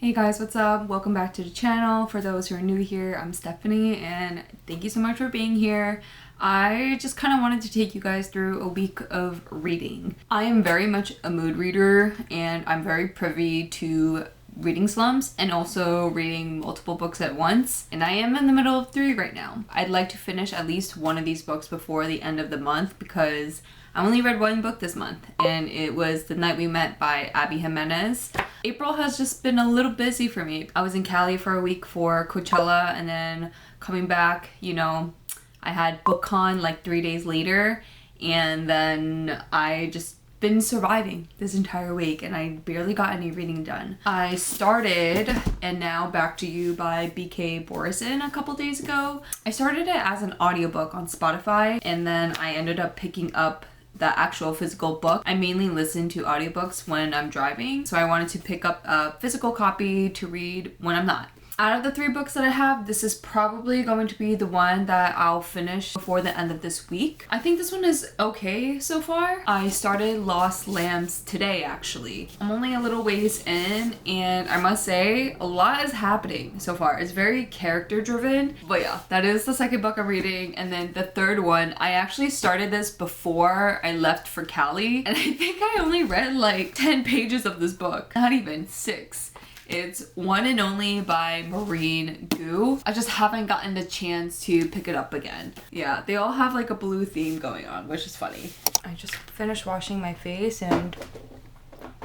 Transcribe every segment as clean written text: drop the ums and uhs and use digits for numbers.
Hey guys, what's up? Welcome back to the channel. For those who are new here, I'm Stephanie and thank you so much for being here. I just kind of wanted to take you guys through a week of reading. I am very much a mood reader and I'm very privy to reading slumps and also reading multiple books at once, and I am in the middle of 3 right now. I'd like to finish at least one of these books before the end of the month because I only read one book this month, and it was The Night We Met by Abby Jimenez. April has just been a little busy for me. I was in Cali for a week for Coachella, and then coming back, I had BookCon like 3 days later, and then I just been surviving this entire week, and I barely got any reading done. I started And Now Back to You by BK Borison a couple days ago. I started it as an audiobook on Spotify, and then I ended up picking up the actual physical book. I mainly listen to audiobooks when I'm driving, so I wanted to pick up a physical copy to read when I'm not. Out of the 3 books that I have, this is probably going to be the one that I'll finish before the end of this week. I think this one is okay so far. I started Lost Lambs today, actually. I'm only a little ways in, and I must say, a lot is happening so far. It's very character driven, but yeah, that is the second book I'm reading. And then the third one, I actually started this before I left for Cali, and I think I only read like 10 pages of this book. Not even 6. It's One and Only by Maureen Gu. I just haven't gotten the chance to pick it up again. Yeah, they all have like a blue theme going on, which is funny. I just finished washing my face and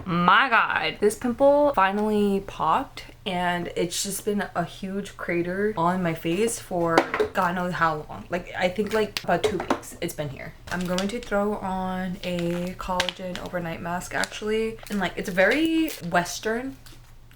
my god, this pimple finally popped, and it's just been a huge crater on my face for God knows how long. Like, I think like about 2 weeks it's been here. I'm going to throw on a collagen overnight mask actually, and like it's very Western,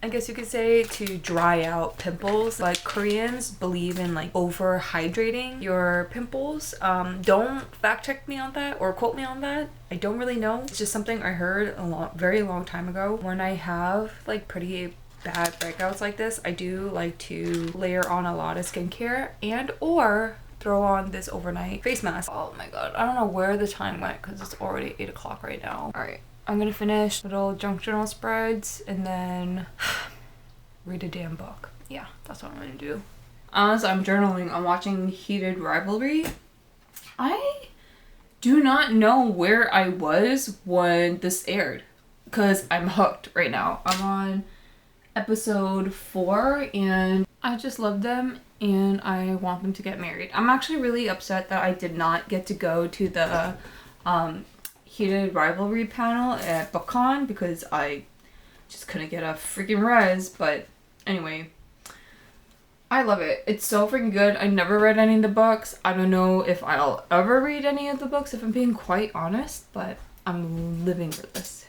I guess you could say, to dry out pimples. Like, Koreans believe in like over hydrating your pimples. Don't fact check me on that or quote me on that. I don't really know. It's just something I heard very long time ago. When I have like pretty bad breakouts like this, I do like to layer on a lot of skincare and or throw on this overnight face mask. Oh my god, I don't know where the time went because it's already 8 o'clock right now. All right, I'm gonna finish little junk journal spreads and then read a damn book. Yeah, that's what I'm gonna do. As I'm journaling, I'm watching Heated Rivalry. I do not know where I was when this aired because I'm hooked right now. I'm on episode 4 and I just love them and I want them to get married. I'm actually really upset that I did not get to go to the Heated Rivalry panel at BookCon because I just couldn't get a freaking res, but anyway, I love it. It's so freaking good. I never read any of the books. I don't know if I'll ever read any of the books if I'm being quite honest, but I'm living for this.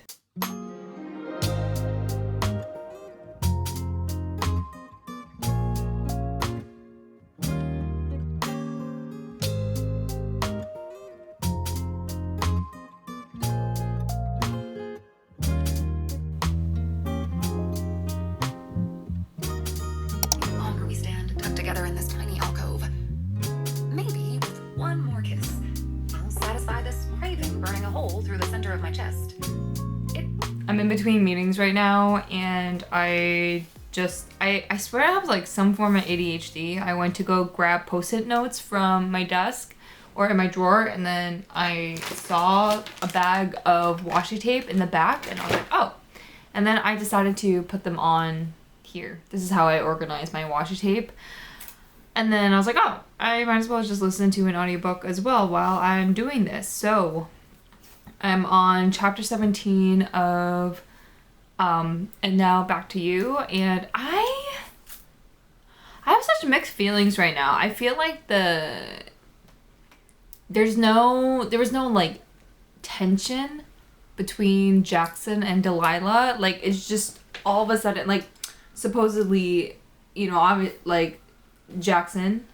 Together in this tiny alcove. Maybe with one more kiss, I'll satisfy this craving burning a hole through the center of my chest. I'm in between meetings right now, and I swear I have like some form of ADHD. I went to go grab post-it notes from my desk or in my drawer, and then I saw a bag of washi tape in the back, and I was like, oh. And then I decided to put them on here. This is how I organize my washi tape. And then I was like, oh, I might as well just listen to an audiobook as well while I'm doing this. So I'm on chapter 17 of And Now Back to You, and I have such mixed feelings right now. I feel like there was no like tension between Jackson and Delilah. Like, it's just all of a sudden, like, supposedly, like, Jackson,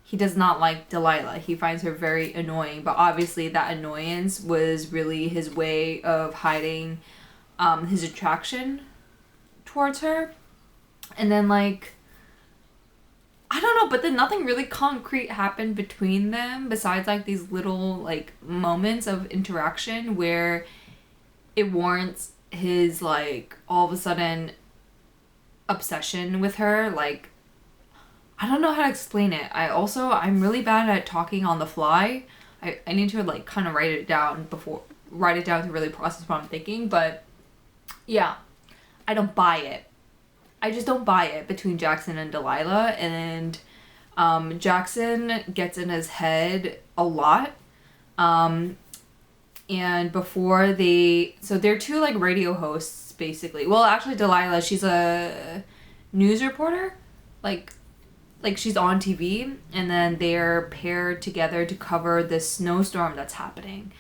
he does not like Delilah. He finds her very annoying, but obviously that annoyance was really his way of hiding his attraction towards her. And then, like, I don't know, but then nothing really concrete happened between them besides like these little like moments of interaction where it warrants his like all of a sudden obsession with her. Like, I don't know how to explain it. I'm really bad at talking on the fly. I need to like kind of write it down to really process what I'm thinking. But yeah, I don't buy it. I just don't buy it between Jackson and Delilah. And Jackson gets in his head a lot. And before they're two like radio hosts basically. Well, actually Delilah, she's a news reporter. Like she's on TV, and then they're paired together to cover this snowstorm that's happening.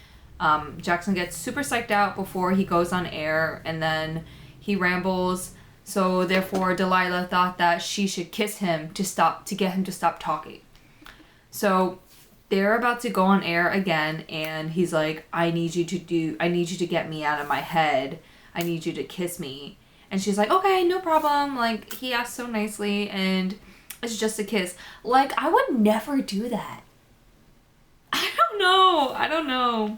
Jackson gets super psyched out before he goes on air, and then he rambles. So therefore Delilah thought that she should kiss him to get him to stop talking. So they're about to go on air again, and he's like, I need you to get me out of my head. I need you to kiss me. And she's like, okay, no problem. Like, he asked so nicely, and it's just a kiss. Like, I would never do that. I don't know.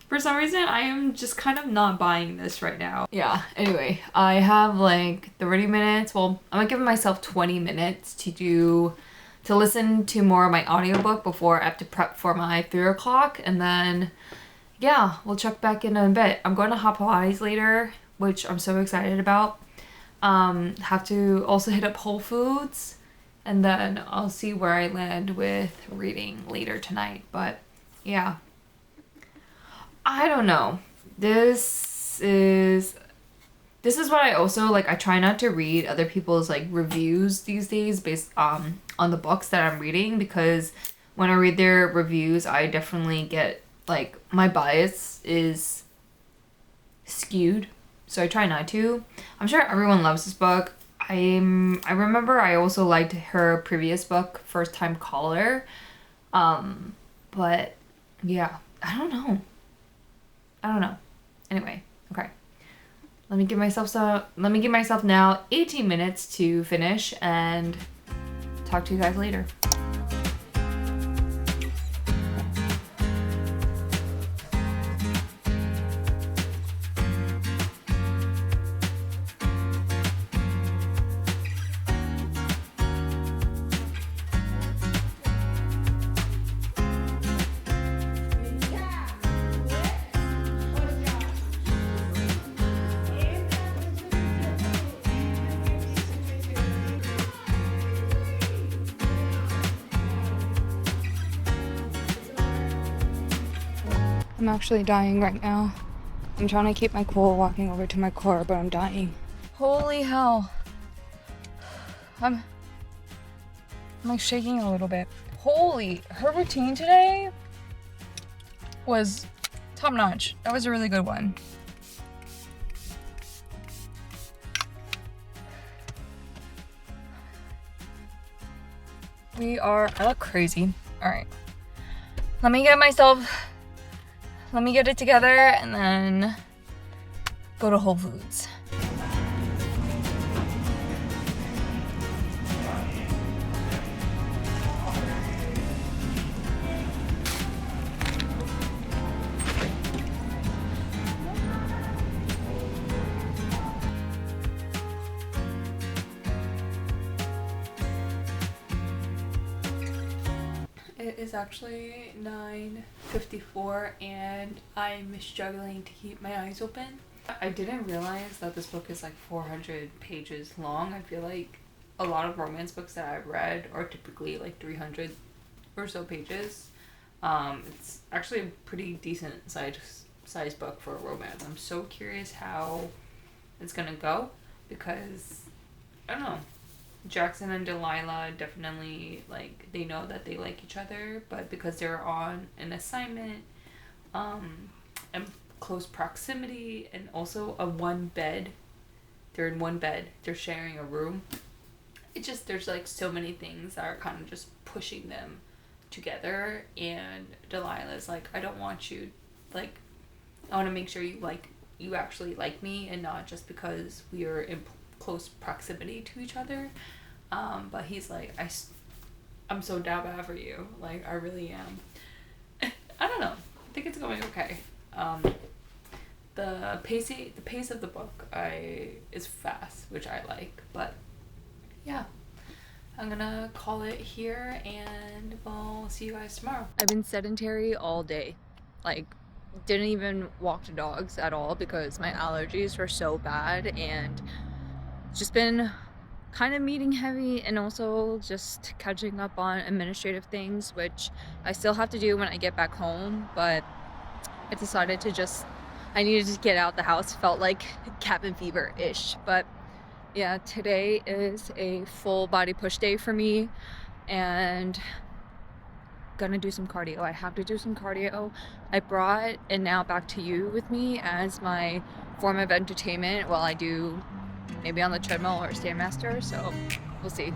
For some reason, I am just kind of not buying this right now. Yeah, anyway, I have like 30 minutes. Well, I'm gonna give myself 20 minutes to listen to more of my audiobook before I have to prep for my 3 o'clock. And then, yeah, we'll check back in a bit. I'm going to Hot Pilates later, which I'm so excited about. Have to also hit up Whole Foods. And then I'll see where I land with reading later tonight. But, yeah. I don't know. This is what I also, like, I try not to read other people's, like, reviews these days based on the books that I'm reading, because when I read their reviews, I definitely get, like, my bias is skewed, so I try not to. I'm sure everyone loves this book. I remember I also liked her previous book, First Time Caller, but, yeah, I don't know. Anyway, okay. Let me give myself now 18 minutes to finish and talk to you guys later. I'm actually dying right now. I'm trying to keep my cool walking over to my car, but I'm dying. Holy hell. I'm like shaking a little bit. Her routine today was top notch. That was a really good one. I look crazy. All right. Let me get it together and then go to Whole Foods. It is actually 9:54 and I'm struggling to keep my eyes open. I didn't realize that this book is like 400 pages long. I feel like a lot of romance books that I've read are typically like 300 or so pages. It's actually a pretty decent size book for a romance. I'm so curious how it's gonna go because, I don't know, Jackson and Delilah definitely, like, they know that they like each other, but because they're on an assignment, and close proximity, and also they're in one bed, they're sharing a room, there's like so many things that are kind of just pushing them together, and Delilah's like, I don't want you, like, I want to make sure you actually like me, and not just because we are in close proximity to each other. But he's like, I'm so down bad for you. Like, I really am. I don't know. I think it's going okay. the pace of the book is fast, which I like. But yeah, I'm gonna call it here, and we'll see you guys tomorrow. I've been sedentary all day, like didn't even walk the dogs at all because my allergies were so bad, and just been kind of meeting heavy and also just catching up on administrative things, which I still have to do when I get back home. But I decided I needed to get out the house. Felt like cabin fever-ish. But yeah, today is a full body push day for me, and gonna do some cardio. I have to do some cardio. I brought And Now Back to You with me as my form of entertainment while I do maybe on the treadmill or Stairmaster, so we'll see.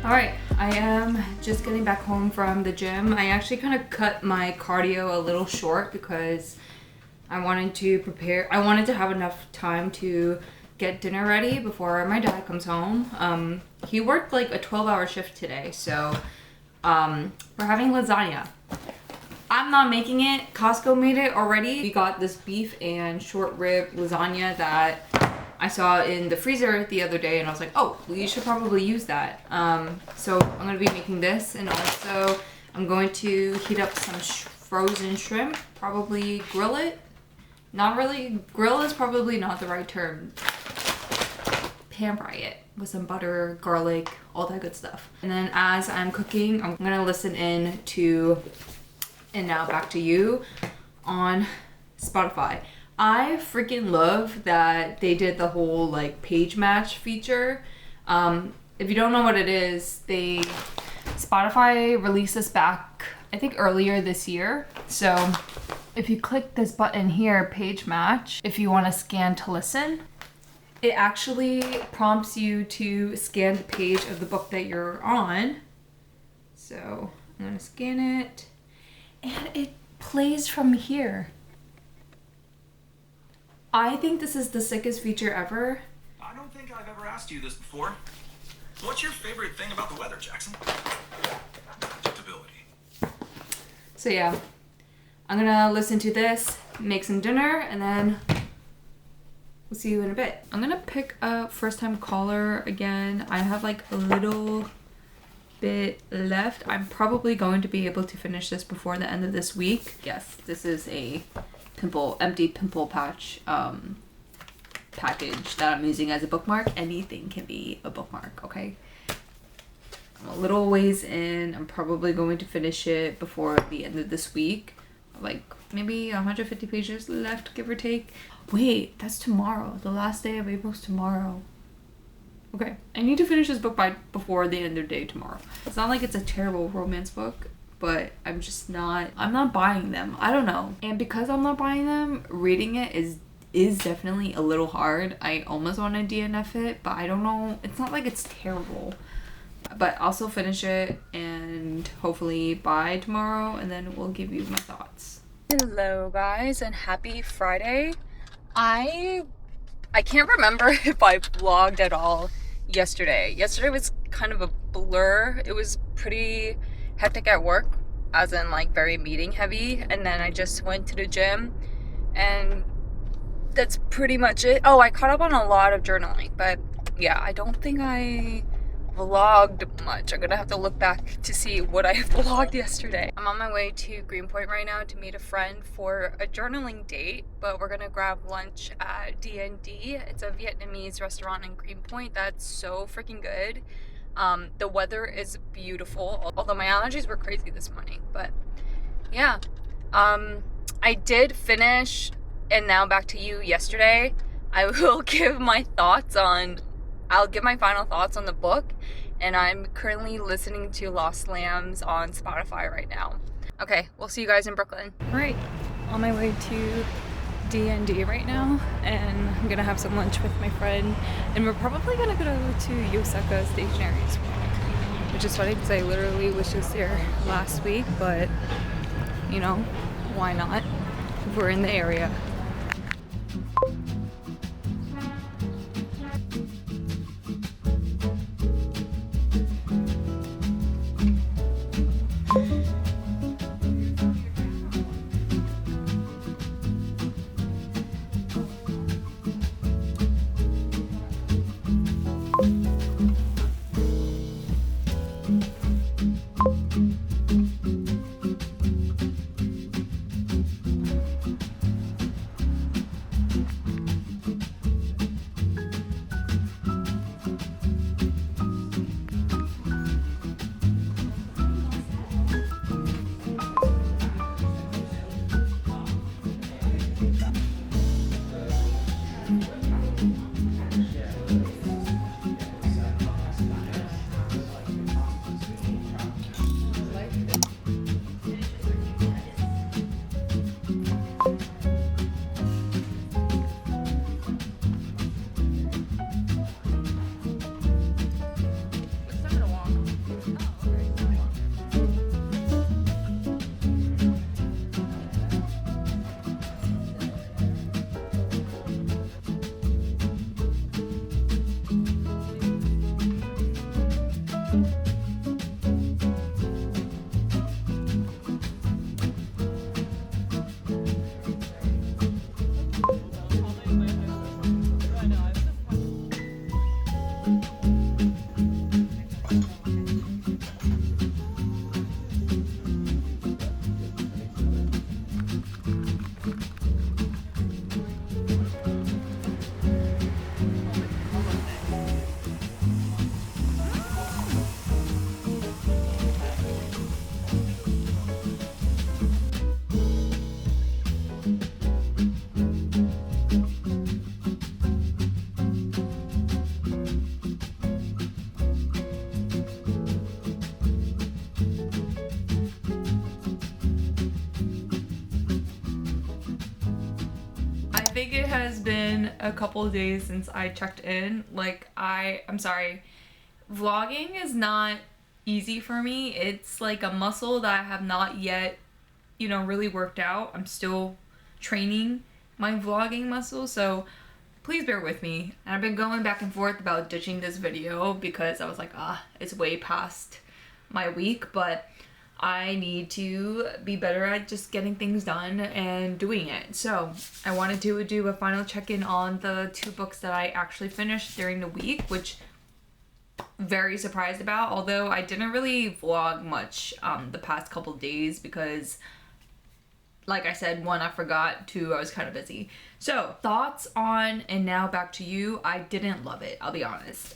Alright, I am just getting back home from the gym. I actually kind of cut my cardio a little short because I wanted to have enough time to get dinner ready before my dad comes home. He worked like a 12-hour shift today, so we're having lasagna. I'm not making it. Costco made it already. We got this beef and short rib lasagna that I saw in the freezer the other day, and I was like, oh, we should probably use that. So I'm going to be making this, and also I'm going to heat up some frozen shrimp, probably grill it. Not really, grill is probably not the right term. Pan fry it with some butter, garlic, all that good stuff. And then as I'm cooking, I'm going to listen in to And Now Back to You on Spotify. I freaking love that they did the whole like page match feature. If you don't know what it is, Spotify released this back, I think earlier this year. So if you click this button here, page match, if you want to scan to listen, it actually prompts you to scan the page of the book that you're on. So I'm gonna scan it, and it plays from here. I think this is the sickest feature ever. I don't think I've ever asked you this before. What's your favorite thing about the weather, Jackson? Predictability. So yeah, I'm gonna listen to this, make some dinner, and then we'll see you in a bit. I'm gonna pick up First Time Caller again. I have like a little bit left. I'm probably going to be able to finish this before the end of this week. Yes, this is a empty pimple patch package that I'm using as a bookmark. Anything can be a bookmark, okay? I'm a little ways in. I'm probably going to finish it before the end of this week. Like maybe 150 pages left, give or take. Wait, that's tomorrow. The last day of April's tomorrow. Okay, I need to finish this book before the end of the day tomorrow. It's not like it's a terrible romance book, but I'm not buying them. I don't know. And because I'm not buying them, reading it is definitely a little hard. I almost want to DNF it, but I don't know. It's not like it's terrible. But I'll still finish it and hopefully by tomorrow, and then we'll give you my thoughts. Hello guys, and happy Friday. I can't remember if I vlogged at all yesterday. Yesterday was kind of a blur. It was pretty hectic at work, as in like very meeting heavy, and then I just went to the gym, and that's pretty much it. Oh, I caught up on a lot of journaling, but yeah, I don't think I vlogged much. I'm gonna have to look back to see what I vlogged yesterday. I'm on my way to Greenpoint right now to meet a friend for a journaling date, but we're gonna grab lunch at D&D. It's a Vietnamese restaurant in Greenpoint that's so freaking good. The weather is beautiful, although my allergies were crazy this morning. But yeah, I did finish And Now Back to You yesterday. I'll give my final thoughts on the book, and I'm currently listening to Lost Lambs on Spotify right now. Okay, we'll see you guys in Brooklyn. All right, on my way to D&D right now, and I'm gonna have some lunch with my friend, and we're probably gonna go to Yosaka Stationery as well, which is funny because I literally was just there last week, but you know, why not? We're in the area. I think it has been a couple of days since I checked in. Like, I'm sorry, vlogging is not easy for me. It's like a muscle that I have not yet, you know, really worked out. I'm still training my vlogging muscle, so please bear with me. And I've been going back and forth about ditching this video because I was like, it's way past my week, but I need to be better at just getting things done and doing it. So I wanted to do a final check-in on the 2 books that I actually finished during the week, which I'm very surprised about, although I didn't really vlog much the past couple days because, like I said, 1, I forgot, 2, I was kind of busy. So thoughts on And Now Back to You. I didn't love it, I'll be honest.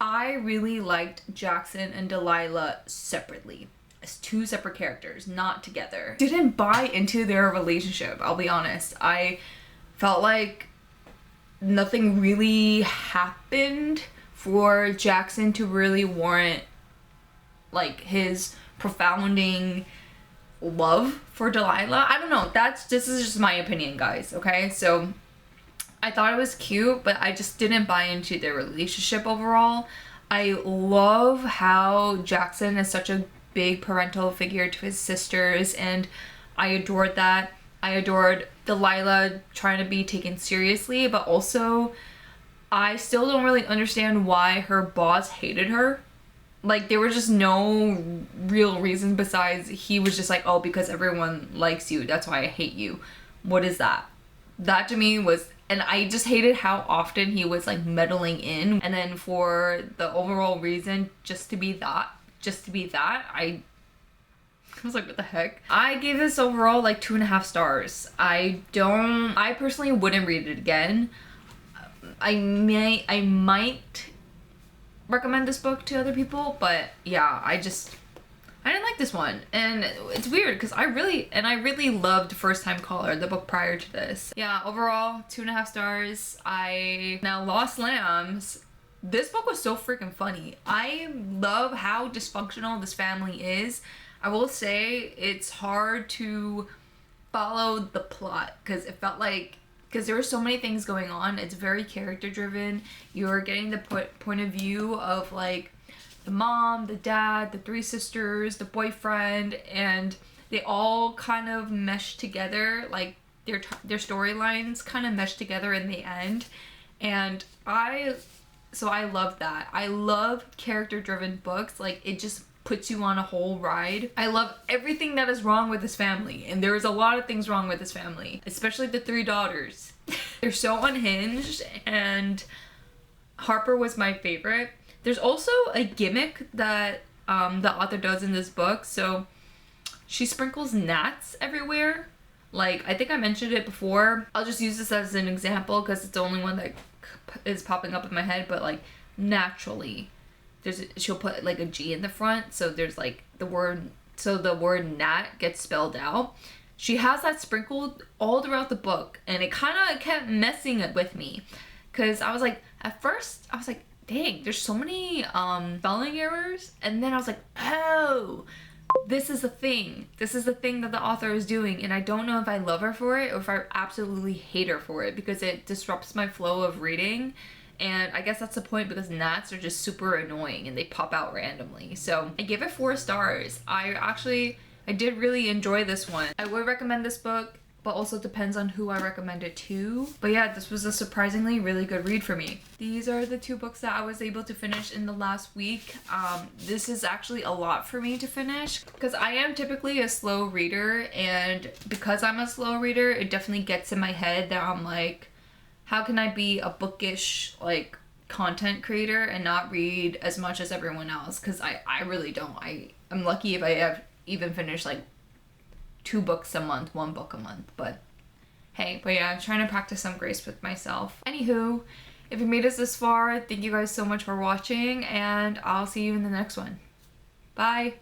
I really liked Jackson and Delilah separately, as 2 separate characters, not together. Didn't buy into their relationship, I'll be honest. I felt like nothing really happened for Jackson to really warrant like his profounding love for Delilah. I don't know, this is just my opinion, guys, okay? So I thought it was cute, but I just didn't buy into their relationship overall. I love how Jackson is such a big parental figure to his sisters, and I adored that. I adored Delilah trying to be taken seriously, but also I still don't really understand why her boss hated her. Like, there were just no real reasons besides he was just like, oh, because everyone likes you, that's why I hate you. What is that? That to me was, and I just hated how often he was like meddling in, and then for the overall reason just to be that, I was like, what the heck? I gave this overall like 2.5 stars. I personally wouldn't read it again. I might recommend this book to other people, but yeah, I didn't like this one. And it's weird because I really loved First Time Caller, the book prior to this. Yeah, overall 2.5 stars. Now Lost Lambs, this book was so freaking funny. I love how dysfunctional this family is. I will say it's hard to followed the plot because it felt like, because there were so many things going on. It's very character driven. You're getting the point of view of like the mom, the dad, the three sisters, the boyfriend, and they all kind of mesh together. Like their storylines kind of mesh together in the end. And I love that. I love character driven books. Like it just puts you on a whole ride. I love everything that is wrong with this family, and there's a lot of things wrong with this family, especially the three daughters. They're so unhinged, and Harper was my favorite. There's also a gimmick that the author does in this book. So she sprinkles gnats everywhere. Like, I think I mentioned it before. I'll just use this as an example because it's the only one that is popping up in my head, but like naturally she'll put like a G in the front, so there's like the word gnat gets spelled out. She has that sprinkled all throughout the book, and it kind of kept messing it with me because I was like, at first I was like, dang, there's so many spelling errors, and then I was like, oh, this is the thing that the author is doing, and I don't know if I love her for it or if I absolutely hate her for it because it disrupts my flow of reading. And I guess that's the point, because gnats are just super annoying and they pop out randomly. So I give it 4 stars. I did really enjoy this one. I would recommend this book, but also depends on who I recommend it to. But yeah, this was a surprisingly really good read for me. These are the 2 books that I was able to finish in the last week. This is actually a lot for me to finish because I am typically a slow reader, and because I'm a slow reader, it definitely gets in my head that I'm like, how can I be a bookish like content creator and not read as much as everyone else? Because I really don't. I'm lucky if I have even finished like 2 books a month, 1 book a month. But hey, yeah, I'm trying to practice some grace with myself. Anywho, if you made us this far, thank you guys so much for watching, and I'll see you in the next one. Bye!